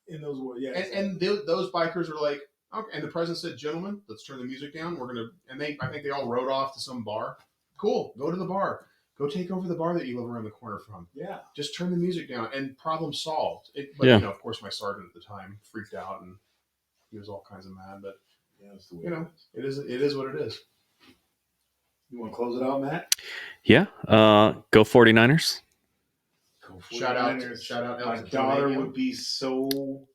in those wars. Yeah. And those bikers are like, okay. And the president said, gentlemen, let's turn the music down. I think they all rode off to some bar. Cool. Go to the bar. Go take over the bar that you live around the corner from. Yeah. Just turn the music down and problem solved. But of course, my sergeant at the time freaked out and he was all kinds of mad. But it is what it is. You want to close it out, Matt? Yeah. Go 49ers. Go 49ers. Shout out. My daughter would be so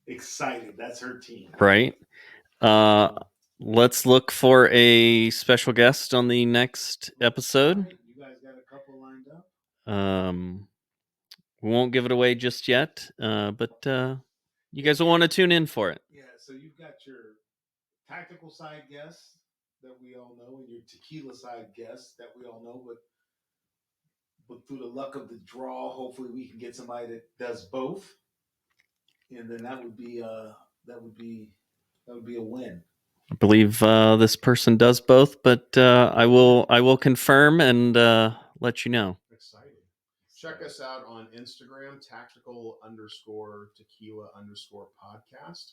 excited. That's her team. Right. Let's look for a special guest on the next episode. You guys got a couple lined up? We won't give it away just yet, but you guys will want to tune in for it. Yeah, so you've got your tactical side guests that we all know and your tequila side guests that we all know, but but through the luck of the draw, hopefully we can get somebody that does both, and then that would be a win. I believe this person does both, but I will confirm and let you know. Exciting. Check us out on Instagram, tactical_tequila_podcast.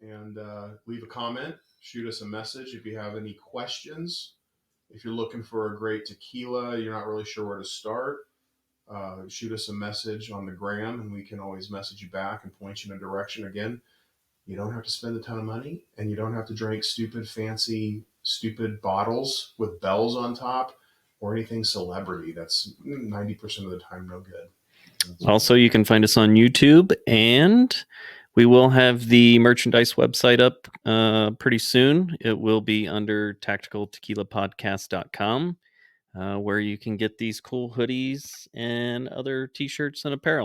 And leave a comment, shoot us a message if you have any questions. If you're looking for a great tequila, you're not really sure where to start, shoot us a message on the gram, and we can always message you back and point you in a direction. Again, you don't have to spend a ton of money, and you don't have to drink stupid, fancy, stupid bottles with bells on top or anything celebrity. That's 90% of the time no good. Also, you can find us on YouTube, and we will have the merchandise website up pretty soon. It will be under tacticaltequilapodcast.com, where you can get these cool hoodies and other t-shirts and apparel.